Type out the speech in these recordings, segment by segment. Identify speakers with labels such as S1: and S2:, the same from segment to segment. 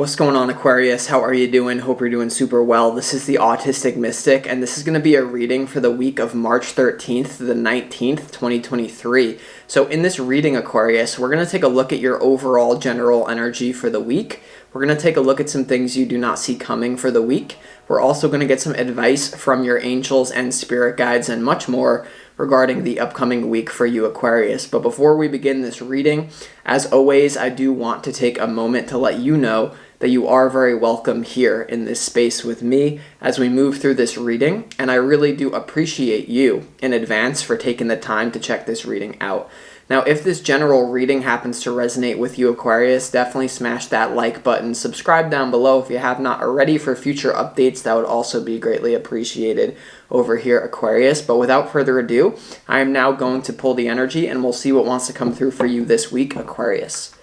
S1: What's going on, Aquarius? How are you doing? Hope you're doing super well. This is the Autistic Mystic, and this is going to be a reading for the week of March 13th to the 19th, 2023. So in this reading, Aquarius, we're going to take a look at your overall general energy for the week. We're going to take a look at some things you do not see coming for the week. We're also going to get some advice from your angels and spirit guides and much more regarding the upcoming week for you, Aquarius. But before we begin this reading, as always, I do want to take a moment to let you know that you are very welcome here in this space with me as we move through this reading, and I really do appreciate you in advance for taking the time to check this reading out. Now, if this general reading happens to resonate with you, Aquarius, definitely smash that like button. Subscribe down below if you have not already for future updates. That would also be greatly appreciated over here, Aquarius. But without further ado, I am now going to pull the energy, and we'll see what wants to come through for you this week, Aquarius.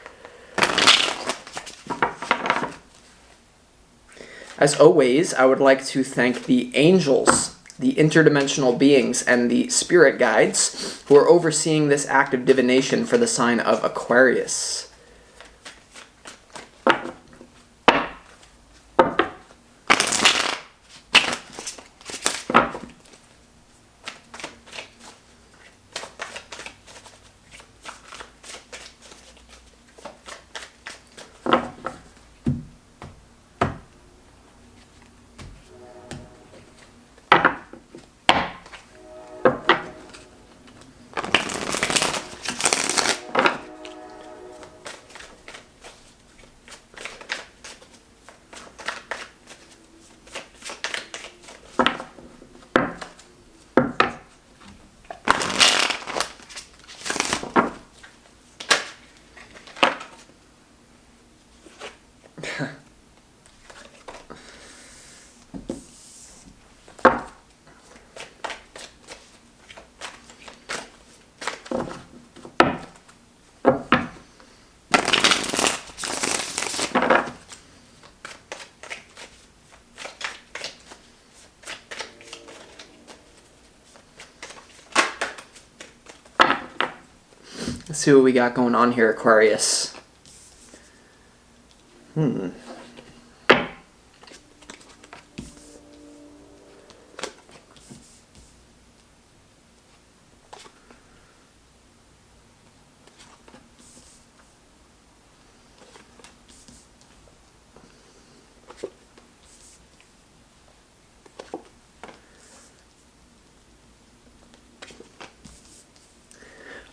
S1: As always, I would like to thank the angels, the interdimensional beings, and the spirit guides who are overseeing this act of divination for the sign of Aquarius. Let's see what we got going on here, Aquarius.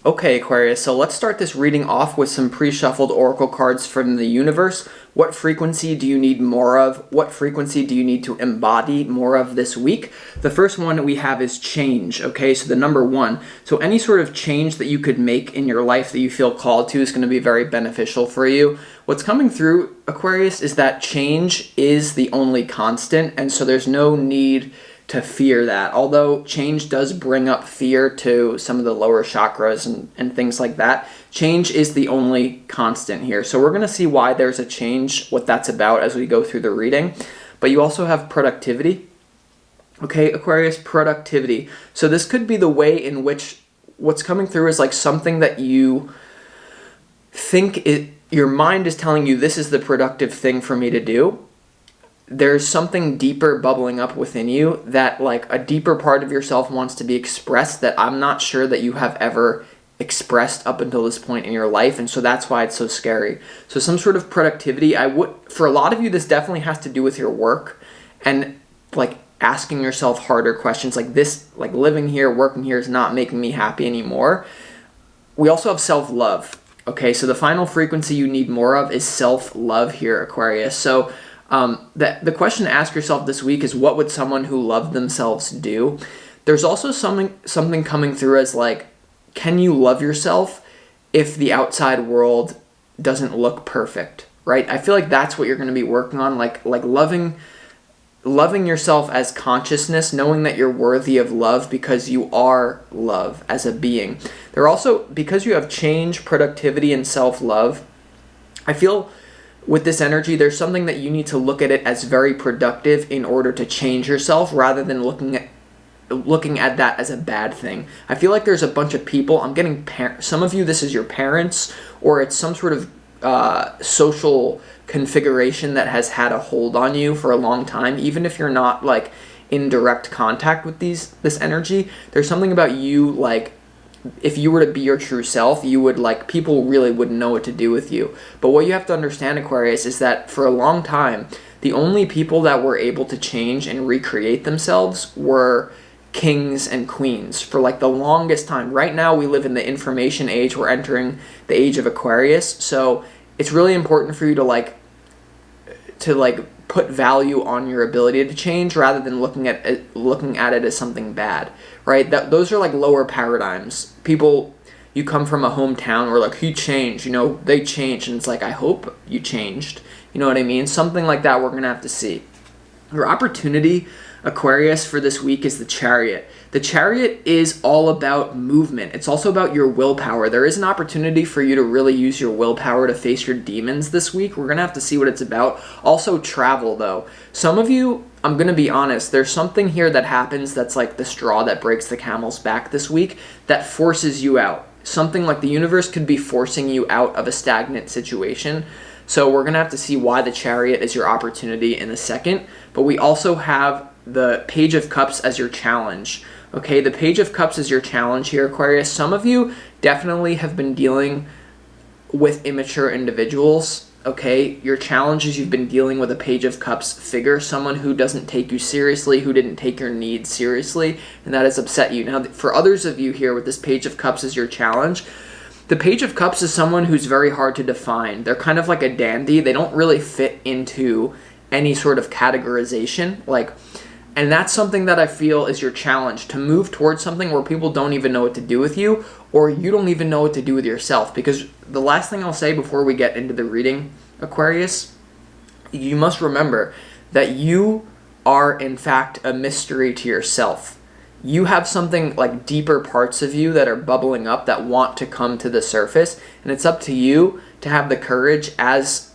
S1: Okay, Aquarius, so let's start this reading off with some pre-shuffled oracle cards from the universe. What frequency do you need more of? What frequency do you need to embody more of this week? The first one we have is change, okay? So the number 1. So any sort of change that you could make in your life that you feel called to is going to be very beneficial for you. What's coming through, Aquarius, is that change is the only constant, and so there's no need to fear that. Although change does bring up fear to some of the lower chakras and things like that, change is the only constant here. So we're going to see why there's a change, what that's about as we go through the reading. But you also have productivity. Okay, Aquarius, productivity. So this could be the way in which what's coming through is like something that you think your mind is telling you this is the productive thing for me to do. There's something deeper bubbling up within you that like a deeper part of yourself wants to be expressed that I'm not sure that you have ever expressed up until this point in your life, and so that's why it's so scary. So some sort of productivity, for a lot of you, this definitely has to do with your work and like asking yourself harder questions like this, like living here, working here is not making me happy anymore. We also have self-love. Okay, so the final frequency you need more of is self-love here, Aquarius. So the question to ask yourself this week is, what would someone who loved themselves do? There's also something coming through as like, can you love yourself if the outside world doesn't look perfect, right? I feel like that's what you're going to be working on, like loving yourself as consciousness, knowing that you're worthy of love because you are love as a being. There also, because you have change, productivity, and self-love, I feel with this energy, there's something that you need to look at it as very productive in order to change yourself rather than looking at that as a bad thing. I feel like there's a bunch of people, I'm getting, some of you, this is your parents, or it's some sort of social configuration that has had a hold on you for a long time, even if you're not like in direct contact with this energy. There's something about you, like, if you were to be your true self, you would, like, people really wouldn't know what to do with you. But what you have to understand, Aquarius, is that for a long time, the only people that were able to change and recreate themselves were kings and queens for like the longest time. Right now we live in the information age. We're entering the age of Aquarius. So it's really important for you to put value on your ability to change rather than looking at it as something bad, right? Those are like lower paradigms. People, you come from a hometown where like, he changed, they changed, and it's like, I hope you changed. You know what I mean? Something like that we're going to have to see. Your opportunity, Aquarius, for this week is the Chariot. The Chariot is all about movement. It's also about your willpower. There is an opportunity for you to really use your willpower to face your demons this week. We're going to have to see what it's about. Also travel, though. Some of you, I'm going to be honest, there's something here that happens that's like the straw that breaks the camel's back this week that forces you out. Something like the universe could be forcing you out of a stagnant situation. So we're going to have to see why the Chariot is your opportunity in a second. But we also have the Page of Cups as your challenge. Okay, the Page of Cups is your challenge here, Aquarius. Some of you definitely have been dealing with immature individuals. Okay, your challenge is you've been dealing with a Page of Cups figure, someone who doesn't take you seriously, who didn't take your needs seriously, and that has upset you. Now, for others of you here with this Page of Cups as your challenge, the Page of Cups is someone who's very hard to define. They're kind of like a dandy. They don't really fit into any sort of categorization. And that's something that I feel is your challenge, to move towards something where people don't even know what to do with you, or you don't even know what to do with yourself. Because the last thing I'll say before we get into the reading, Aquarius, you must remember that you are, in fact, a mystery to yourself. You have something like deeper parts of you that are bubbling up that want to come to the surface, and it's up to you to have the courage as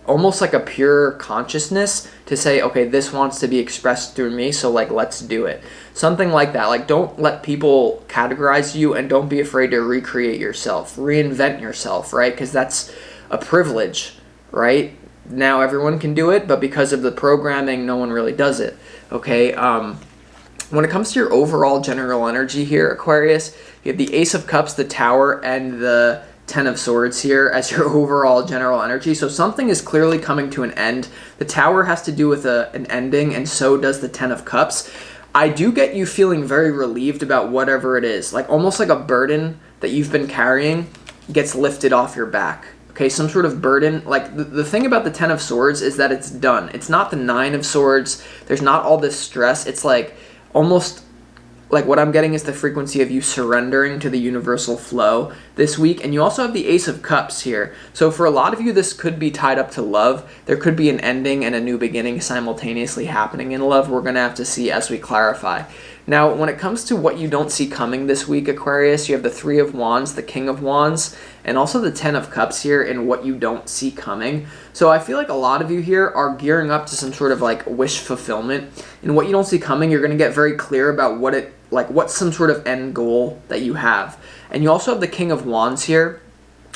S1: almost like a pure consciousness to say, okay, this wants to be expressed through me, so like, let's do it. Something like that. Like, don't let people categorize you, and don't be afraid to recreate yourself, reinvent yourself, right? Because that's a privilege, right? Now everyone can do it, but because of the programming, no one really does it, okay? When it comes to your overall general energy here, Aquarius, you have the Ace of Cups, the Tower, and the Ten of Swords here as your overall general energy. So something is clearly coming to an end. The Tower has to do with an ending, and so does the Ten of Cups. I do get you feeling very relieved about whatever it is. Like almost like a burden that you've been carrying gets lifted off your back. Okay, some sort of burden. Like the thing about the Ten of Swords is that it's done. It's not the Nine of Swords. There's not all this stress. It's like almost like what I'm getting is the frequency of you surrendering to the universal flow this week. And you also have the Ace of Cups here. So for a lot of you, this could be tied up to love. There could be an ending and a new beginning simultaneously happening in love. We're going to have to see as we clarify. Now, when it comes to what you don't see coming this week, Aquarius, you have the Three of Wands, the King of Wands, and also the Ten of Cups here in what you don't see coming. So I feel like a lot of you here are gearing up to some sort of like wish fulfillment. In what you don't see coming, you're going to get very clear about what's some sort of end goal that you have. And you also have the King of Wands here.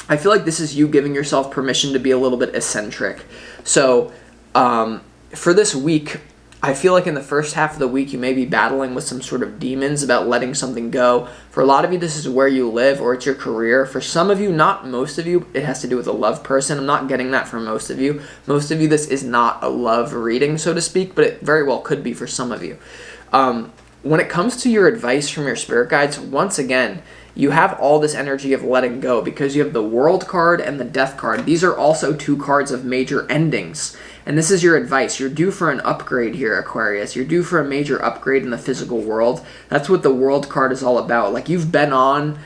S1: I feel like this is you giving yourself permission to be a little bit eccentric. So for this week, I feel like in the first half of the week, you may be battling with some sort of demons about letting something go. For a lot of you, this is where you live or it's your career. For some of you, not most of you, it has to do with a love person. I'm not getting that from most of you. Most of you, this is not a love reading, so to speak, but it very well could be for some of you. When it comes to your advice from your spirit guides, once again, you have all this energy of letting go because you have the World card and the Death card. These are also two cards of major endings. And this is your advice. You're due for an upgrade here, Aquarius. You're due for a major upgrade in the physical world. That's what the World card is all about. Like, you've been on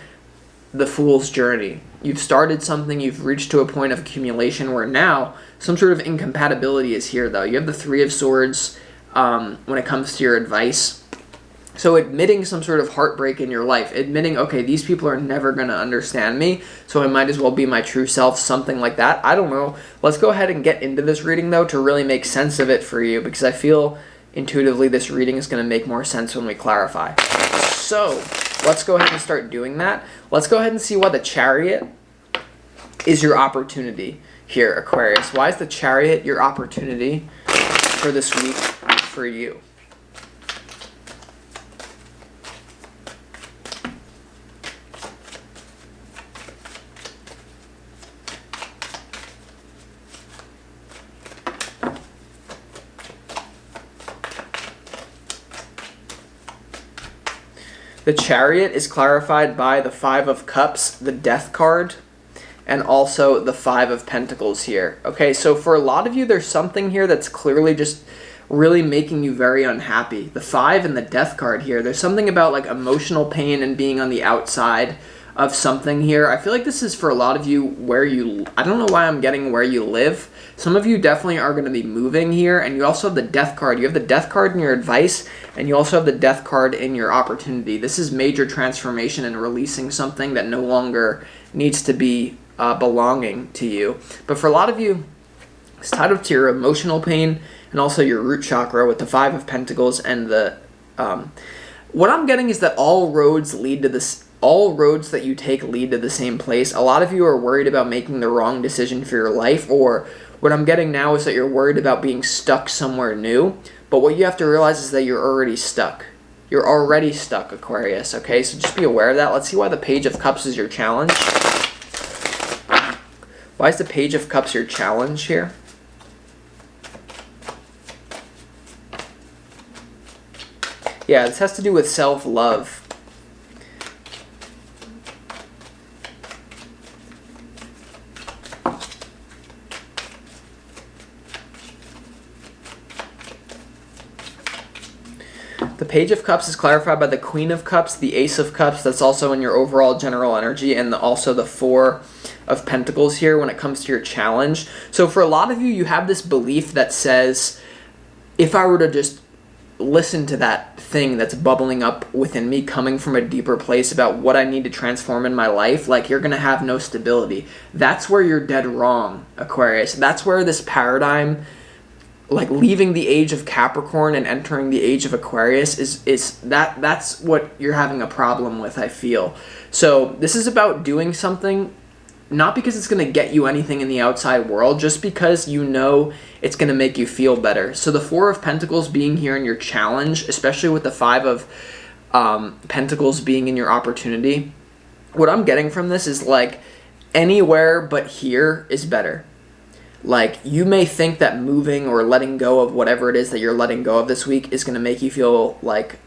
S1: the Fool's journey. You've started something. You've reached to a point of accumulation where now some sort of incompatibility is here, though. You have the Three of Swords when it comes to your advice. So admitting some sort of heartbreak in your life, admitting, okay, these people are never going to understand me, so I might as well be my true self, something like that. I don't know. Let's go ahead and get into this reading, though, to really make sense of it for you, because I feel intuitively this reading is going to make more sense when we clarify. So let's go ahead and start doing that. Let's go ahead and see why the Chariot is your opportunity. here, Aquarius? Why is the Chariot your opportunity for this week for you? The Chariot is clarified by the Five of Cups, the Death card, and also the Five of Pentacles here. Okay, so for a lot of you, there's something here that's clearly just really making you very unhappy. The Five and the Death card here, there's something about like emotional pain and being on the outside of something here. I feel like this is for a lot of you where you, I don't know why I'm getting where you live. Some of you definitely are going to be moving here, and you also have the Death card. You have the Death card in your advice, and you also have the Death card in your opportunity. This is major transformation and releasing something that no longer needs to be belonging to you. But for a lot of you, it's tied up to your emotional pain and also your root chakra with the Five of Pentacles and the what I'm getting is that all roads lead to this. All roads that you take lead to the same place. A lot of you are worried about making the wrong decision for your life, or what I'm getting now is that you're worried about being stuck somewhere new. But what you have to realize is that you're already stuck. You're already stuck, Aquarius, okay? So just be aware of that. Let's see why the Page of Cups is your challenge. Why is the Page of Cups your challenge here? Yeah, this has to do with self-love. The Page of Cups is clarified by the Queen of Cups, the Ace of Cups, that's also in your overall general energy, and also the Four of Pentacles here when it comes to your challenge. So for a lot of you, you have this belief that says, if I were to just listen to that thing that's bubbling up within me, coming from a deeper place about what I need to transform in my life, like you're going to have no stability. That's where you're dead wrong, Aquarius. That's where this paradigm, like leaving the age of Capricorn and entering the age of Aquarius, that's what you're having a problem with, I feel. So this is about doing something, not because it's going to get you anything in the outside world, just because you know it's going to make you feel better. So the Four of Pentacles being here in your challenge, especially with the Five of Pentacles being in your opportunity, what I'm getting from this is like anywhere but here is better. Like, you may think that moving or letting go of whatever it is that you're letting go of this week is going to make you feel, like,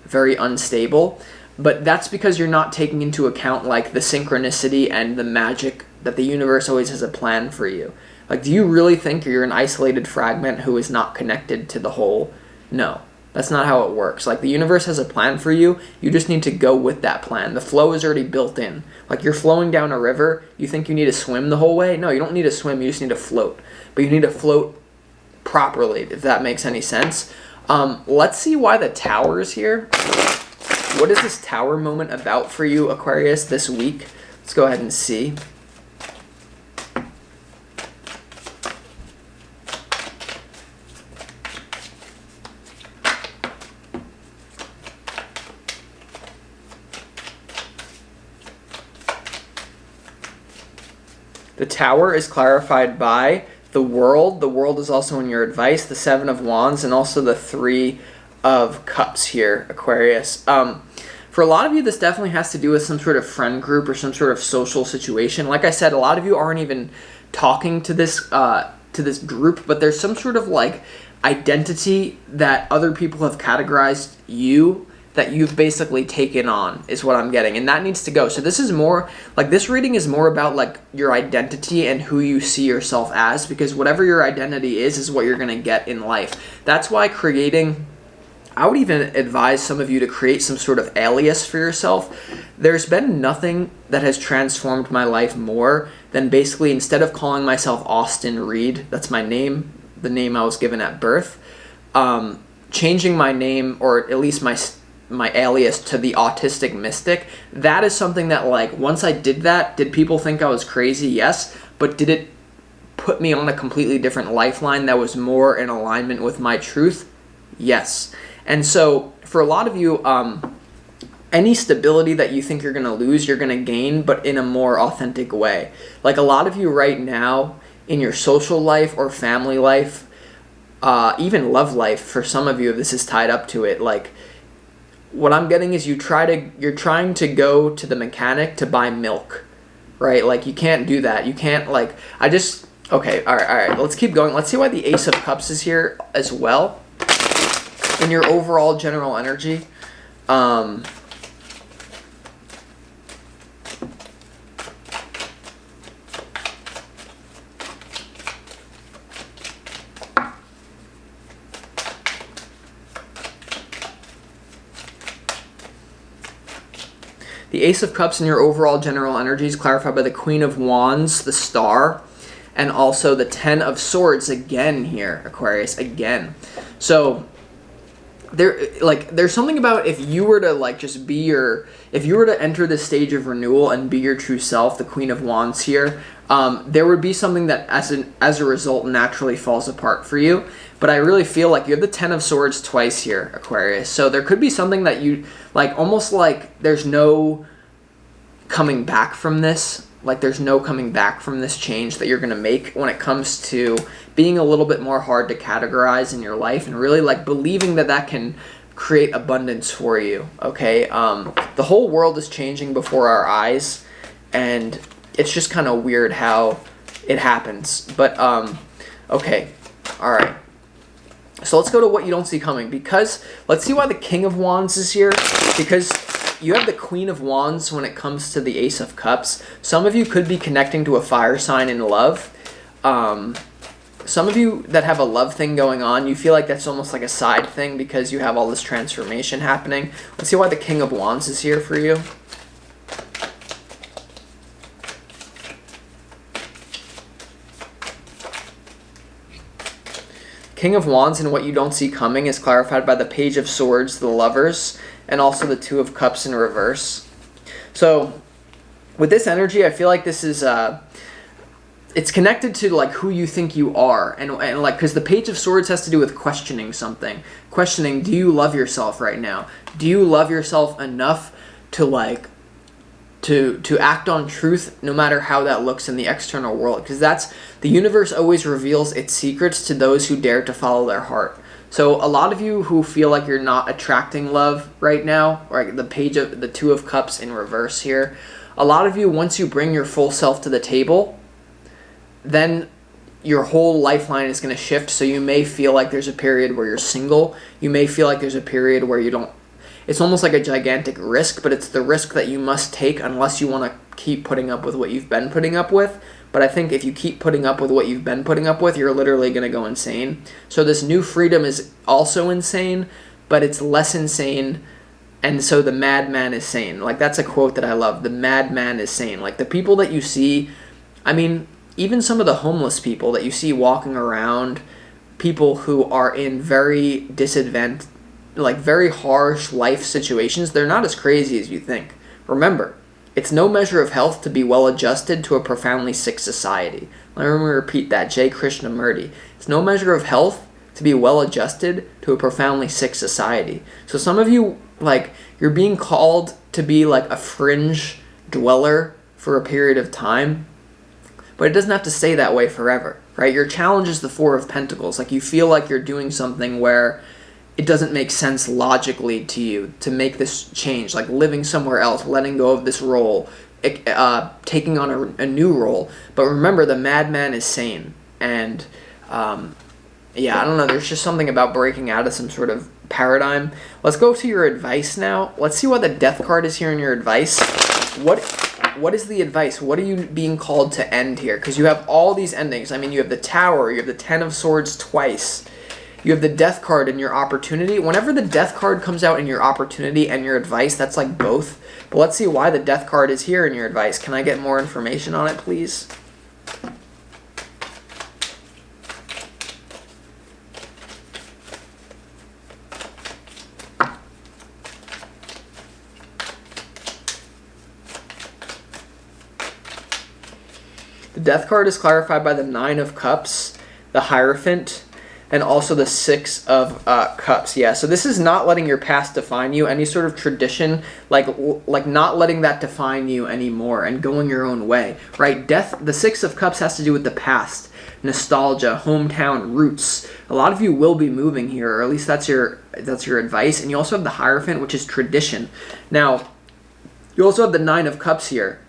S1: very unstable. But that's because you're not taking into account, like, the synchronicity and the magic that the universe always has a plan for you. Like, do you really think you're an isolated fragment who is not connected to the whole? No. That's not how it works. Like, the universe has a plan for you. You just need to go with that plan. The flow is already built in. Like, you're flowing down a river. You think you need to swim the whole way? No, you don't need to swim. You just need to float. But you need to float properly, if that makes any sense. Let's see why the Tower is here. What is this Tower moment about for you, Aquarius, this week? Let's go ahead and see. The Tower is clarified by the World. The World is also in your advice, the Seven of Wands, and also the Three of Cups here, Aquarius. For a lot of you, this definitely has to do with some sort of friend group or some sort of social situation. Like I said, a lot of you aren't even talking to this group, but there's some sort of like identity that other people have categorized you that you've basically taken on, is what I'm getting, and that needs to go. So this is more, like, this reading is more about, like, your identity and who you see yourself as, because whatever your identity is what you're going to get in life. That's why creating, I would even advise some of you to create some sort of alias for yourself. There's been nothing that has transformed my life more than basically, instead of calling myself Austin Reed, that's my name, the name I was given at birth, changing my name, or at least my alias, to the Autistic Mystic. That is something that, like, once I did that, did people think I was crazy? Yes. But did it put me on a completely different lifeline that was more in alignment with my truth? Yes. And so for a lot of you, any stability that you think you're going to lose, you're going to gain, but in a more authentic way. Like, a lot of you right now, in your social life or family life, even love life for some of you if this is tied up to it. Like, what I'm getting is you're trying to go to the mechanic to buy milk, right? Like, you can't do that. You can't, like, okay, all right, let's keep going. Let's see why the Ace of Cups is here as well in your overall general energy. The Ace of Cups in your overall general energy is clarified by the Queen of Wands, the Star, and also the Ten of Swords again here, Aquarius, again. So there's something about if you were to if you were to enter this stage of renewal and be your true self, the Queen of Wands here, there would be something that as a result naturally falls apart for you. But I really feel like you have the Ten of Swords twice here, Aquarius. So there could be something that you, like, almost like there's no coming back from this. Like, there's no coming back from this change that you're going to make when it comes to being a little bit more hard to categorize in your life and really, like, believing that can create abundance for you, okay? The whole world is changing before our eyes, and it's just kind of weird how it happens. But, okay, all right. So let's go to what you don't see coming, because let's see why the King of Wands is here, because you have the Queen of Wands when it comes to the Ace of Cups. Some of you could be connecting to a fire sign in love. Some of you that have a love thing going on, you feel like that's almost like a side thing because you have all this transformation happening. Let's see why the King of Wands is here for you. King of Wands and what you don't see coming is clarified by the Page of Swords, the Lovers, and also the Two of Cups in reverse. So with this energy, I feel like this is it's connected to like who you think you are, and like, because the Page of Swords has to do with questioning something. Questioning, do you love yourself right now? Do you love yourself enough to like to act on truth, no matter how that looks in the external world? Because that's, the universe always reveals its secrets to those who dare to follow their heart. So a lot of you who feel like you're not attracting love right now, or like the Two of Cups in reverse here, a lot of you, once you bring your full self to the table, then your whole lifeline is going to shift. So you may feel like there's a period where you're single. You may feel like there's a period where you don't. It's almost like a gigantic risk, but it's the risk that you must take unless you want to keep putting up with what you've been putting up with. But I think if you keep putting up with what you've been putting up with, you're literally going to go insane. So this new freedom is also insane, but it's less insane. And so the madman is sane. Like, that's a quote that I love. The madman is sane. Like, the people that you see, I mean, even some of the homeless people that you see walking around, people who are in very disadvantaged, like very harsh life situations, they're not as crazy as you think. Remember, it's no measure of health to be well adjusted to a profoundly sick society. Let me repeat that, J. Krishnamurti. It's no measure of health to be well adjusted to a profoundly sick society. So some of you, like, you're being called to be like a fringe dweller for a period of time, but it doesn't have to stay that way forever, right? Your challenge is the Four of Pentacles. Like, you feel like you're doing something where it doesn't make sense logically to you to make this change, like living somewhere else, letting go of this role, taking on a new role. But remember, the madman is sane. And yeah, I don't know, there's just something about breaking out of some sort of paradigm. Let's go to your advice now. Let's see why the Death card is here in your advice. What is the advice? What are you being called to end here? Because you have all these endings. I mean, you have the Tower, you have the Ten of Swords twice. You have the Death card in your opportunity. Whenever the Death card comes out in your opportunity and your advice, that's like both. But let's see why the Death card is here in your advice. Can I get more information on it, please? The Death card is clarified by the Nine of Cups, the Hierophant, and also the Six of Cups. Yeah, so this is not letting your past define you, any sort of tradition, like not letting that define you anymore and going your own way, right? Death, the Six of Cups has to do with the past. nostalgia, hometown roots. A lot of you will be moving here, or at least that's your advice. And you also have the Hierophant, which is tradition. Now, you also have the Nine of Cups here.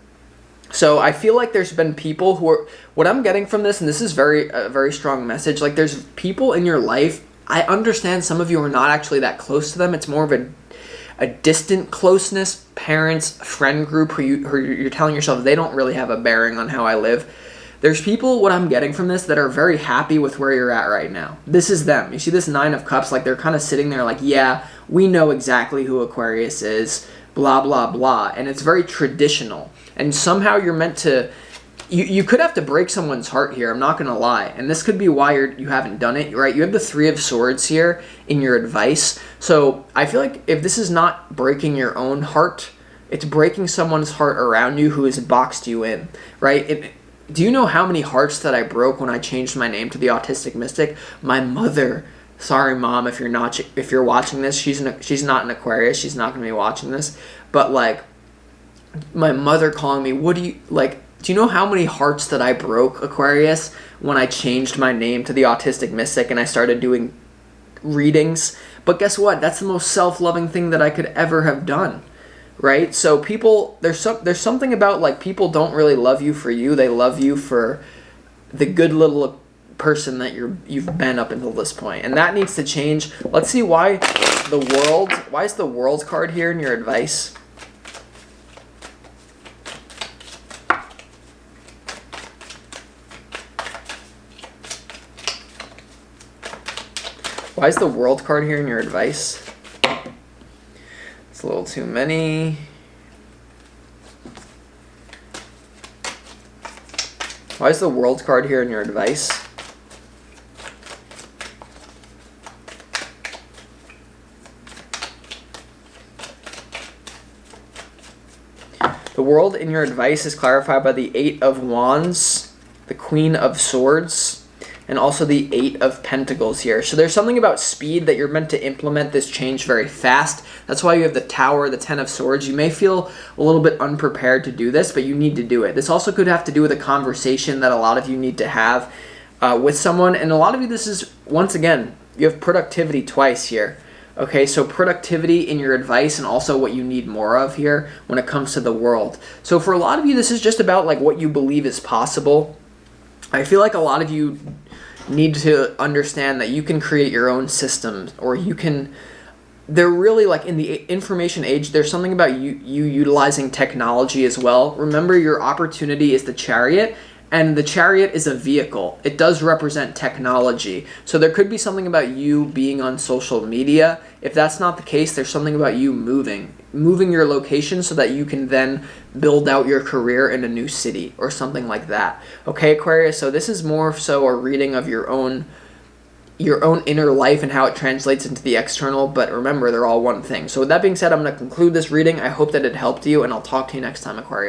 S1: So I feel like there's been people who are, what I'm getting from this, and this is a very strong message, like there's people in your life, I understand some of you are not actually that close to them. It's more of a distant closeness, parents, friend group who you're telling yourself they don't really have a bearing on how I live. There's people, what I'm getting from this, that are very happy with where you're at right now. This is them. You see this Nine of Cups, like they're kind of sitting there like, yeah, we know exactly who Aquarius is, blah, blah, blah. And it's very traditional. And somehow you're meant to, you could have to break someone's heart here, I'm not going to lie. And this could be why you haven't done it, right? You have the Three of Swords here in your advice. So I feel like if this is not breaking your own heart, it's breaking someone's heart around you who has boxed you in, right? Do you know how many hearts that I broke when I changed my name to the Autistic Mystic? My mother, sorry mom, if you're watching this, she's not an Aquarius, she's not going to be watching this, but like my mother calling me, do you know how many hearts that I broke, Aquarius, when I changed my name to the Autistic Mystic and I started doing readings? But guess what? That's the most self-loving thing that I could ever have done. Right? So people, there's something about like people don't really love you for you. They love you for the good little person that you've been up until this point. And that needs to change. Let's see why is the World card here in your advice? Why is the World card here in your advice? It's a little too many. Why is the World card here in your advice? The World in your advice is clarified by the Eight of Wands, the Queen of Swords, and also the Eight of Pentacles here. So there's something about speed that you're meant to implement this change very fast. That's why you have the Tower, the Ten of Swords. You may feel a little bit unprepared to do this, but you need to do it. This also could have to do with a conversation that a lot of you need to have with someone. And a lot of you, this is, once again, you have productivity twice here. Okay, so productivity in your advice and also what you need more of here when it comes to the World. So for a lot of you, this is just about like what you believe is possible. I feel like a lot of you need to understand that you can create your own systems, or they're really like in the information age, there's something about you utilizing technology as well. Remember, your opportunity is the Chariot, and the Chariot is a vehicle. It does represent technology. So there could be something about you being on social media. If that's not the case, there's something about you moving your location so that you can then build out your career in a new city or something like that. Okay, Aquarius, so this is more so a reading of your own inner life and how it translates into the external, but remember, they're all one thing. So with that being said, I'm going to conclude this reading. I hope that it helped you, and I'll talk to you next time, Aquarius.